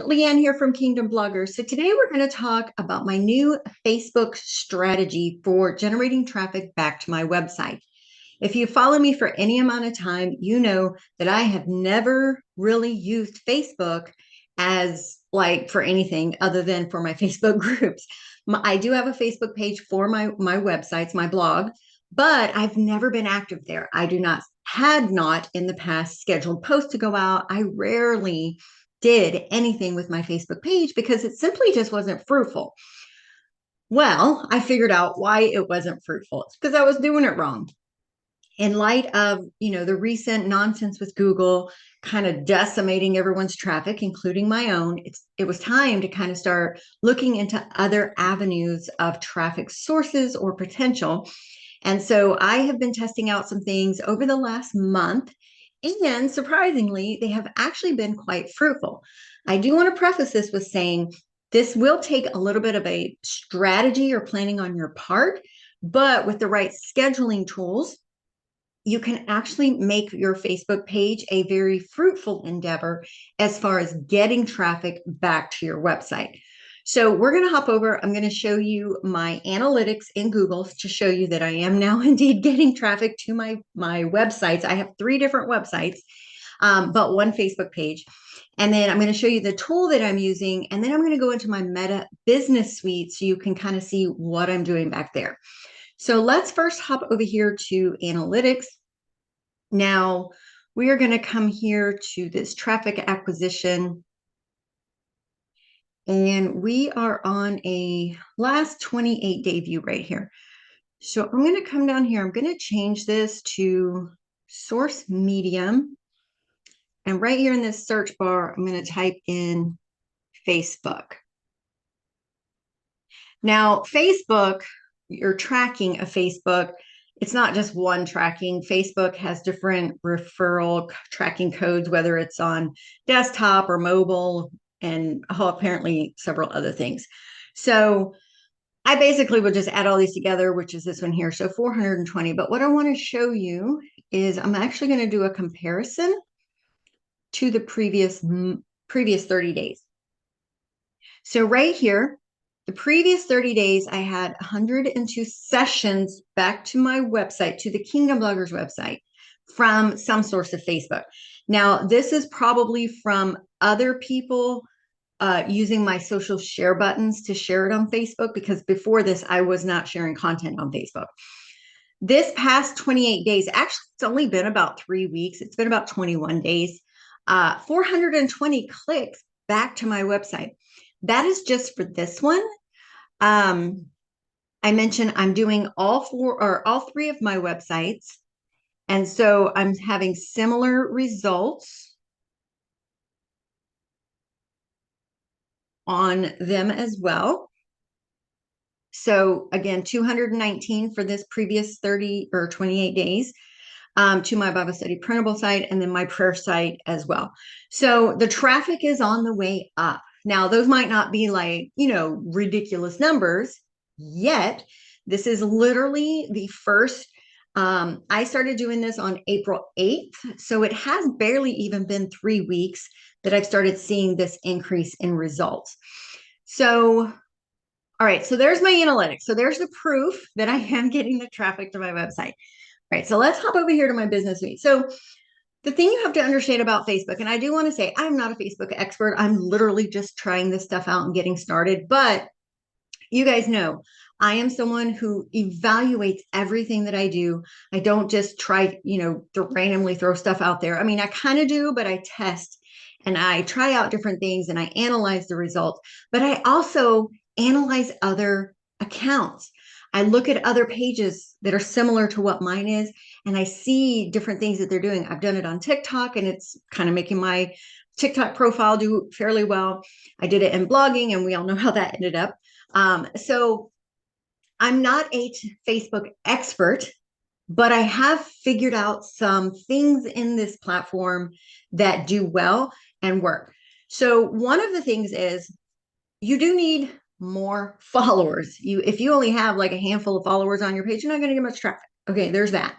Leanne here from Kingdom Bloggers. So today we're going to talk about my new Facebook strategy for generating traffic back to my website. If you follow me for any amount of time, you know that I have never really used Facebook as like for anything other than for my Facebook groups. I do have a Facebook page for my websites, my blog, but I've never been active there. Had not in the past scheduled posts to go out. I rarely did anything with my Facebook page because it simply just wasn't fruitful. Well, I figured out why it wasn't fruitful. It's because I was doing it wrong. In light of, the recent nonsense with Google kind of decimating everyone's traffic, including my own, it was time to kind of start looking into other avenues of traffic sources or potential. And so I have been testing out some things over the last month, and surprisingly, they have actually been quite fruitful. I do want to preface this with saying this will take a little bit of a strategy or planning on your part, but with the right scheduling tools, you can actually make your Facebook page a very fruitful endeavor as far as getting traffic back to your website. So we're going to hop over. I'm going to show you my analytics in Google to show you that I am now indeed getting traffic to my websites. I have 3 different websites, but one Facebook page. And then I'm going to show you the tool that I'm using. And then I'm going to go into my Meta Business Suite so you can kind of see what I'm doing back there. So let's first hop over here to analytics. Now we are going to come here to this traffic acquisition. And we are on a last 28-day view right here. So I'm going to come down here. I'm going to change this to source medium. And right here in this search bar, I'm going to type in Facebook. Now, Facebook, your tracking of Facebook, it's not just one tracking. Facebook has different referral tracking codes, whether it's on desktop or mobile, and apparently several other things. So I basically would just add all these together, which is this one here. So 420. But what I want to show you is I'm actually going to do a comparison to the previous 30 days. So right here, the previous 30 days, I had 102 sessions back to my website, to the Kingdom Bloggers website from some source of Facebook. Now, this is probably from other people using my social share buttons to share it on Facebook, because before this, I was not sharing content on Facebook. This past 28 days, actually, it's only been about 3 weeks. It's been about 21 days, 420 clicks back to my website. That is just for this one. I mentioned I'm doing all 3 of my websites. And so I'm having similar results on them as well. So again, 219 for this previous 30 or 28 days. To my Bible study printable site, and then my prayer site as well. So the traffic is on the way up. Now, those might not be like, ridiculous numbers yet. This is literally the first. I started doing this on April 8th. So it has barely even been 3 weeks that I've started seeing this increase in results. So, all right. So there's my analytics. So there's the proof that I am getting the traffic to my website. Right, so let's hop over here to my business suite. So the thing you have to understand about Facebook, and I do want to say I'm not a Facebook expert. I'm literally just trying this stuff out and getting started. But you guys know I am someone who evaluates everything that I do. I don't just try, to randomly throw stuff out there. I mean, I kind of do, but I test and I try out different things and I analyze the results. But I also analyze other accounts. I look at other pages that are similar to what mine is, and I see different things that they're doing. I've done it on TikTok, and it's kind of making my TikTok profile do fairly well. I did it in blogging, and we all know how that ended up. So I'm not a Facebook expert, but I have figured out some things in this platform that do well and work. So one of the things is you do need more followers. If you only have like a handful of followers on your page, you're not going to get much traffic. Okay, there's that.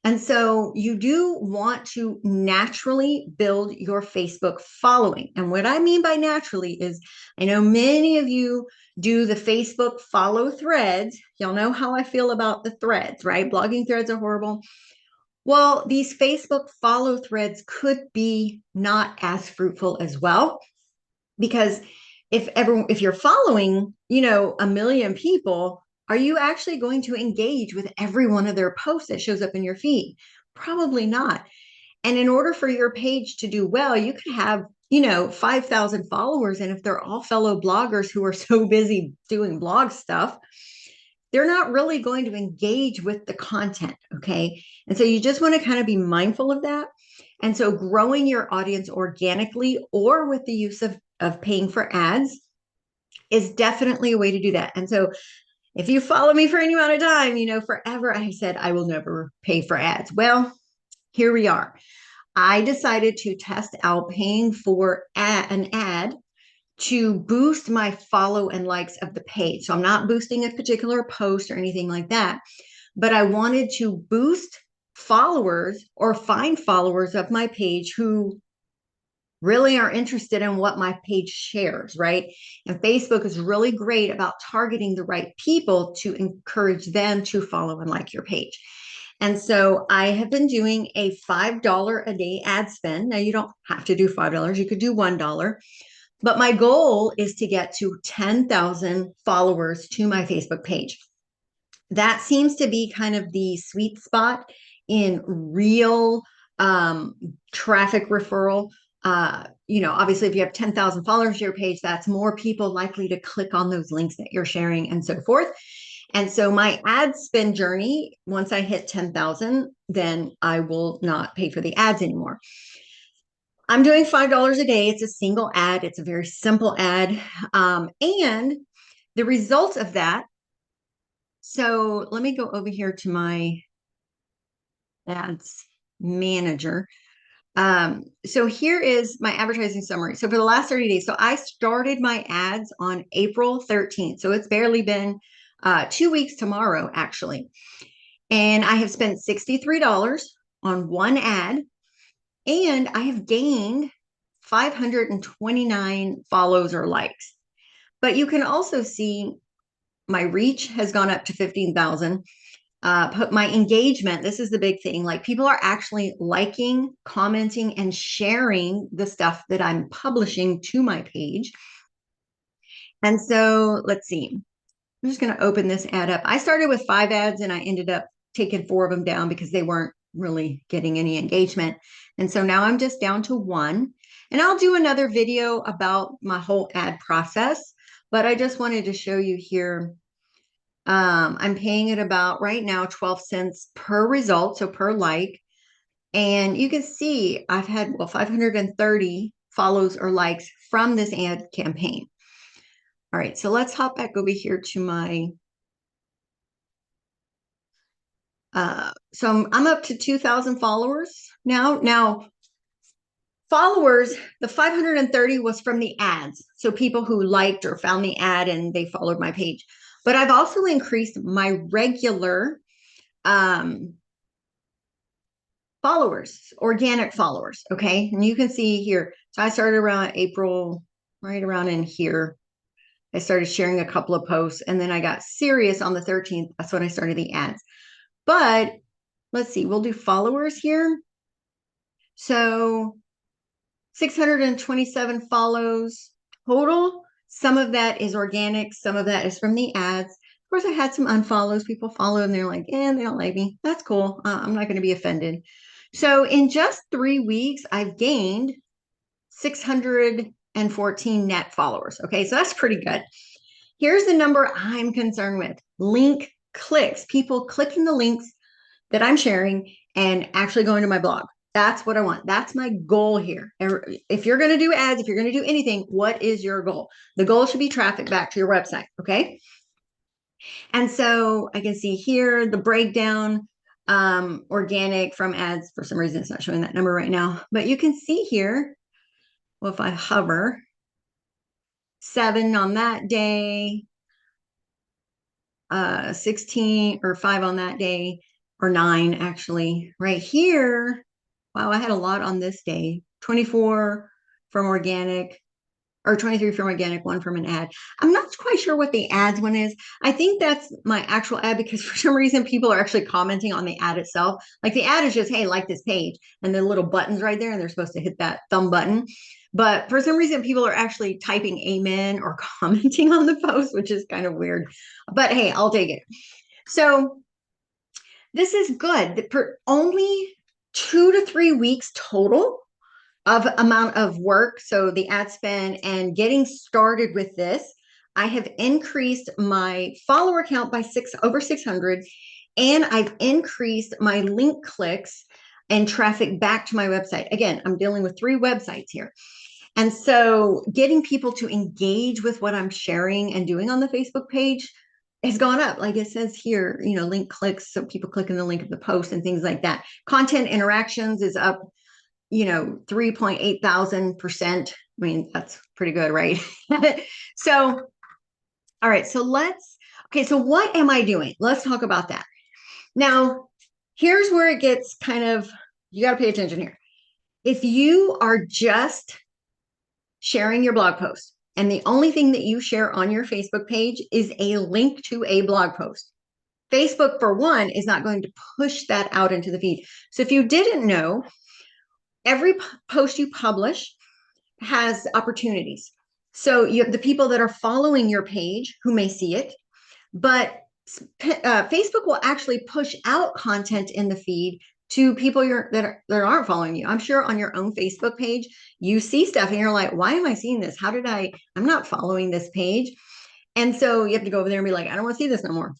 And so you do want to naturally build your Facebook following. And what I mean by naturally is I know many of you do the Facebook follow threads. Y'all know how I feel about the threads, right? Blogging threads are horrible. Well, these Facebook follow threads could be not as fruitful as well, because if you're following, a million people, are you actually going to engage with every one of their posts that shows up in your feed? Probably not. And in order for your page to do well, you could have 5,000 followers, and if they're all fellow bloggers who are so busy doing blog stuff, they're not really going to engage with the content. Okay. And so you just want to kind of be mindful of that. And so growing your audience organically or with the use of paying for ads is definitely a way to do that. And so if you follow me for any amount of time, forever I said I will never pay for ads. Well, here we are. I decided to test out paying for an ad to boost my follow and likes of the page. So I'm not boosting a particular post or anything like that, but I wanted to boost followers or find followers of my page who really are interested in what my page shares, right? And Facebook is really great about targeting the right people to encourage them to follow and like your page. And so I have been doing a $5 a day ad spend. Now you don't have to do $5, you could do $1. But my goal is to get to 10,000 followers to my Facebook page. That seems to be kind of the sweet spot in real traffic referral. Obviously, if you have 10,000 followers to your page, that's more people likely to click on those links that you're sharing and so forth. And so my ad spend journey, once I hit 10,000, then I will not pay for the ads anymore. I'm doing $5 a day. It's a single ad. It's a very simple ad. And the results of that. So let me go over here to my ads manager. So here is my advertising summary. So for the last 30 days, so I started my ads on April 13th. So it's barely been 2 weeks tomorrow, actually. And I have spent $63 on one ad. And I have gained 529 follows or likes. But you can also see my reach has gone up to 15,000. My engagement, this is the big thing. Like people are actually liking, commenting, and sharing the stuff that I'm publishing to my page. And so let's see. I'm just going to open this ad up. I started with 5 ads and I ended up taking 4 of them down because they weren't really getting any engagement. And so now I'm just down to 1. And I'll do another video about my whole ad process. But I just wanted to show you here. I'm paying it about right now 12 cents per result, so per like. And you can see I've had 530 follows or likes from this ad campaign. All right, so let's hop back over here to my so I'm up to 2,000 followers now. Now, followers, the 530 was from the ads. So people who liked or found the ad and they followed my page. But I've also increased my regular followers, organic followers. Okay. And you can see here. So I started around April, right around in here. I started sharing a couple of posts and then I got serious on the 13th. That's when I started the ads. But let's see, we'll do followers here. So 627 follows total. Some of that is organic. Some of that is from the ads. Of course, I had some unfollows. People follow and they're like, they don't like me. That's cool. I'm not going to be offended. So in just 3 weeks, I've gained 614 net followers. Okay, so that's pretty good. Here's the number I'm concerned with. Link clicks. People clicking the links that I'm sharing and actually going to my blog. That's what I want. That's my goal here. If you're going to do ads, if you're going to do anything, what is your goal? The goal should be traffic back to your website. Okay. And so I can see here the breakdown, organic from ads. For some reason, it's not showing that number right now, but you can see here. Well, if I hover, 7 on that day, 16 or 5 on that day. or 9 actually. Right here, wow, I had a lot on this day. 24 from organic, or 23 from organic, 1 from an ad. I'm not quite sure what the ads one is. I think that's my actual ad because for some reason people are actually commenting on the ad itself. Like the ad is just, hey, like this page, and the little buttons right there, and they're supposed to hit that thumb button. But for some reason, people are actually typing amen or commenting on the post, which is kind of weird. But hey, I'll take it. So this is good. For only 2 to 3 weeks total of amount of work, so the ad spend and getting started with this, I have increased my follower count by over 600, and I've increased my link clicks and traffic back to my website. Again, I'm dealing with 3 websites here. And so getting people to engage with what I'm sharing and doing on the Facebook page has gone up. Like it says here, link clicks. So people click on the link of the post and things like that. Content interactions is up, 3.8 thousand%. I mean, that's pretty good, right? So, all right. So so what am I doing? Let's talk about that. Now, here's where it gets you got to pay attention here. If you are just sharing your blog post, and the only thing that you share on your Facebook page is a link to a blog post, Facebook, for one, is not going to push that out into the feed. So if you didn't know, every post you publish has opportunities. So you have the people that are following your page who may see it, but Facebook will actually push out content in the feed to people that aren't following you. I'm sure on your own Facebook page, you see stuff and you're like, why am I seeing this? I'm not following this page. And so you have to go over there and be like, I don't want to see this no more.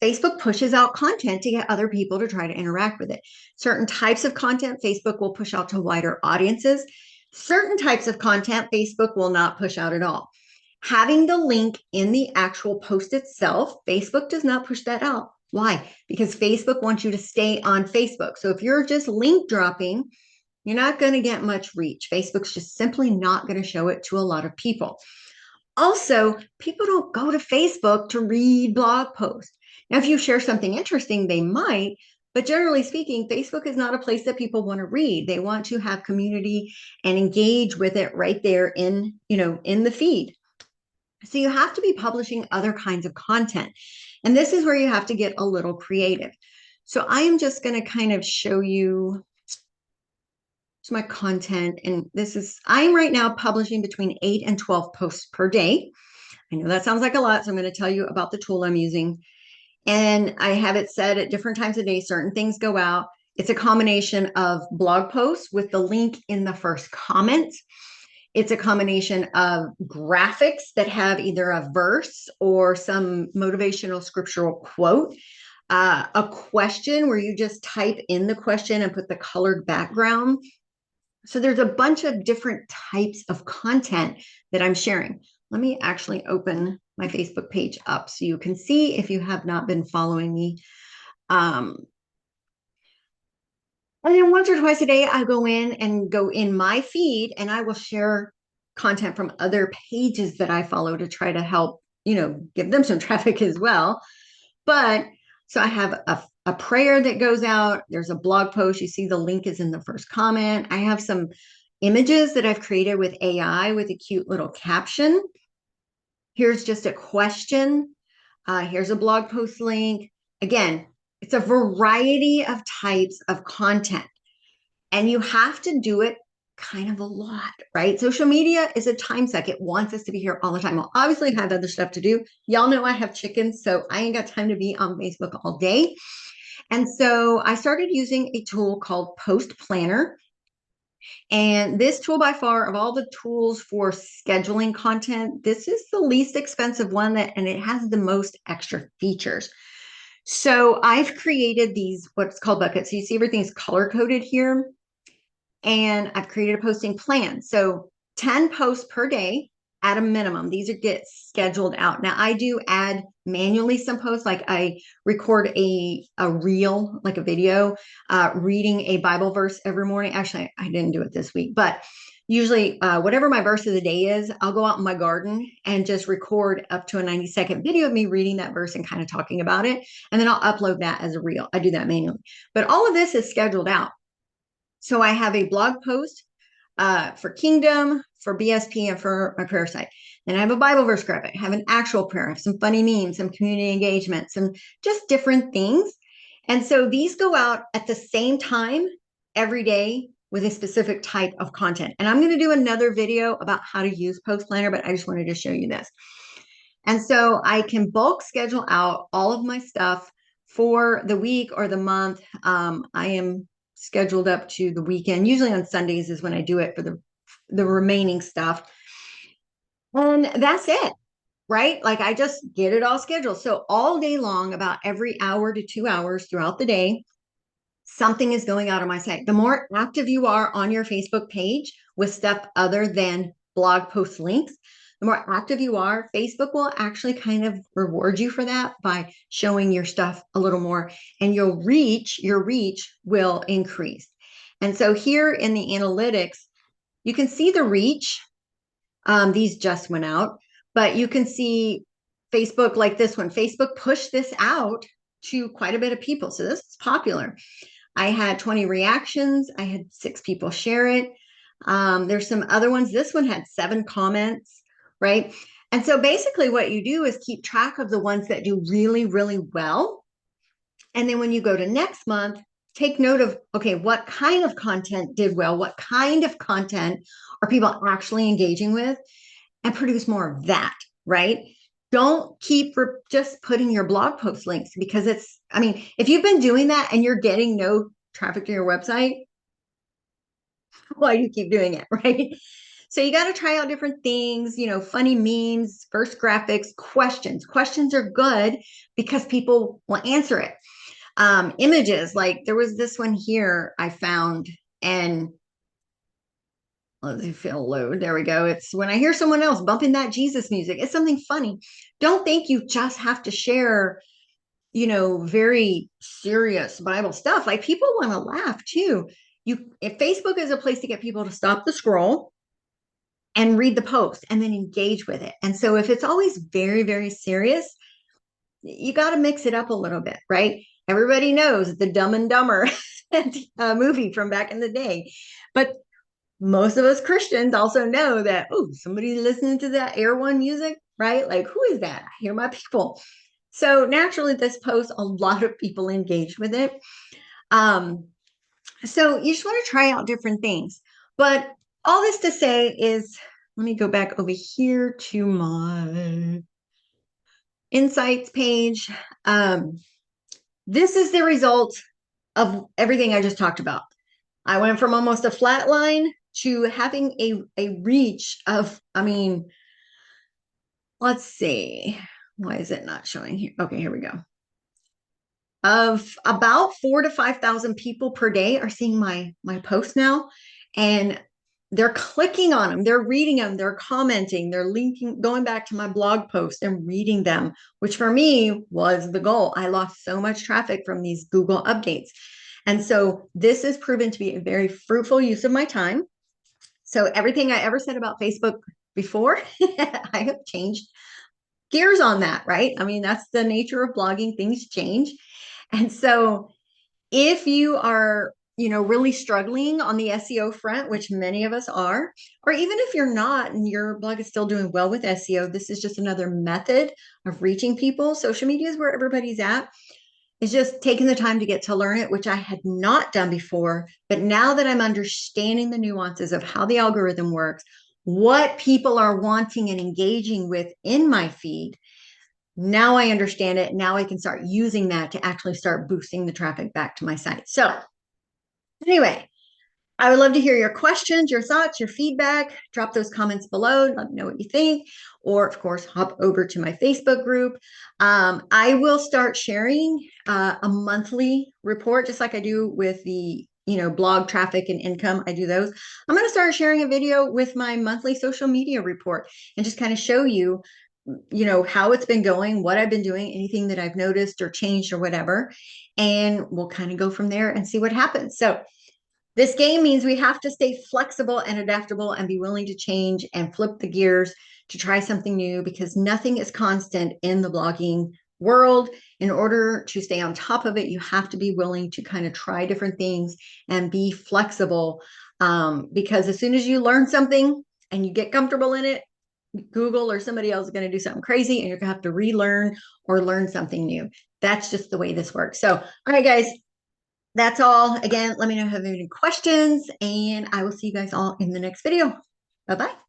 Facebook pushes out content to get other people to try to interact with it. Certain types of content, Facebook will push out to wider audiences. Certain types of content, Facebook will not push out at all. Having the link in the actual post itself, Facebook does not push that out. Why? Because Facebook wants you to stay on Facebook. So if you're just link dropping, you're not going to get much reach. Facebook's just simply not going to show it to a lot of people. Also, people don't go to Facebook to read blog posts. Now, if you share something interesting, they might, but generally speaking, Facebook is not a place that people want to read. They want to have community and engage with it right there in the feed. So you have to be publishing other kinds of content. And this is where you have to get a little creative. So I am just going to kind of show you my content. And I'm right now publishing between 8 and 12 posts per day. I know that sounds like a lot, so I'm going to tell you about the tool I'm using. And I have it set at different times of day. Certain things go out. It's a combination of blog posts with the link in the first comment. It's a combination of graphics that have either a verse or some motivational scriptural quote, a question where you just type in the question and put the colored background. So there's a bunch of different types of content that I'm sharing. Let me actually open my Facebook page up so you can see if you have not been following me. And then once or twice a day, I go in my feed and I will share content from other pages that I follow to try to help, give them some traffic as well. But so I have a prayer that goes out. There's a blog post. You see the link is in the first comment. I have some images that I've created with AI with a cute little caption. Here's just a question. Here's a blog post link. Again, it's a variety of types of content. And you have to do it kind of a lot, right? Social media is a time suck. It wants us to be here all the time. I'll obviously have other stuff to do. Y'all know I have chickens, so I ain't got time to be on Facebook all day. And so I started using a tool called Post Planner. And this tool, by far, of all the tools for scheduling content, this is the least expensive one and it has the most extra features. So I've created these, what's called buckets. So you see everything's color coded here. And I've created a posting plan. So 10 posts per day at a minimum. These get scheduled out. Now I do add manually some posts, like I record a reel, like a video, reading a Bible verse every morning. Actually, I didn't do it this week, but usually whatever my verse of the day is, I'll go out in my garden and just record up to a 90-second video of me reading that verse and kind of talking about it. And then I'll upload that as a reel. I do that manually. But all of this is scheduled out. So I have a blog post for Kingdom, for BSP, and for my prayer site. Then I have a Bible verse graphic, I have an actual prayer, I have some funny memes, some community engagement, some just different things. And so these go out at the same time every day with a specific type of content. And I'm going to do another video about how to use Post Planner, but I just wanted to show you this. And so I can bulk schedule out all of my stuff for the week or the month. I am scheduled up to the weekend. Usually on Sundays is when I do it for the remaining stuff. And that's it, right? Like I just get it all scheduled. So all day long, about every hour to 2 hours throughout the day, something is going out on my site. The more active you are on your Facebook page with stuff other than blog post links, the more active you are, Facebook will actually kind of reward you for that by showing your stuff a little more, and your reach will increase. And so here in the analytics, you can see the reach. These just went out, but you can see Facebook like this one. Facebook pushed this out to quite a bit of people. So this is popular. I had 20 reactions. I had 6 people share it. There's some other ones. This one had 7 comments, right? And so basically what you do is keep track of the ones that do really, really well. And then when you go to next month, take note of, okay, what kind of content did well? What kind of content are people actually engaging with? And produce more of that, right? Don't keep just putting your blog post links, because if you've been doing that and you're getting no traffic to your website, why do you keep doing it, right? So you got to try out different things, funny memes, first graphics, questions. Questions are good because people will answer it. Images, like there was this one here I found, and let me feel load. There we go. It's when I hear someone else bumping that Jesus music, it's something funny. Don't think you just have to share, very serious Bible stuff. Like people want to laugh too. If Facebook is a place to get people to stop the scroll and read the post and then engage with it. And so if it's always very, very serious, you got to mix it up a little bit, right? Everybody knows the Dumb and Dumber movie from back in the day. But most of us Christians also know that, oh, somebody listening to that Air One music, right? Like, who is that? I hear my people. So naturally, this post, a lot of people engaged with it. So you just want to try out different things. But all this to say is, let me go back over here to my insights page. This is the result of everything I just talked about. I went from almost a flat line to having a reach of, let's see, why is it not showing here? Okay, here we go. Of about 4,000 to 5,000 people per day are seeing my post now, and they're clicking on them, they're reading them, they're commenting, they're linking, going back to my blog post and reading them, which for me was the goal. I lost so much traffic from these Google updates. And so this has proven to be a very fruitful use of my time. So everything I ever said about Facebook before, I have changed gears on that, right? That's the nature of blogging. Things change. And so if you are, really struggling on the SEO front, which many of us are, or even if you're not and your blog is still doing well with SEO, this is just another method of reaching people. Social media is where everybody's at. It's just taking the time to get to learn it, which I had not done before. But now that I'm understanding the nuances of how the algorithm works, what people are wanting and engaging with in my feed, now I understand it. Now I can start using that to actually start boosting the traffic back to my site. So anyway, I would love to hear your questions, your thoughts, your feedback. Drop those comments below. Let me know what you think. Or, of course, hop over to my Facebook group. I will start sharing a monthly report, just like I do with the blog traffic and income. I do those. I'm going to start sharing a video with my monthly social media report and just kind of show you, how it's been going, what I've been doing, anything that I've noticed or changed or whatever. And we'll kind of go from there and see what happens. So This game means we have to stay flexible and adaptable and be willing to change and flip the gears to try something new because nothing is constant in the blogging world. In order to stay on top of it, you have to be willing to kind of try different things and be flexible. Because as soon as you learn something and you get comfortable in it, Google or somebody else is going to do something crazy and you're going to have to relearn or learn something new. That's just the way this works. So, all right, guys, that's all. Again, let me know if you have any questions, and I will see you guys all in the next video. Bye-bye.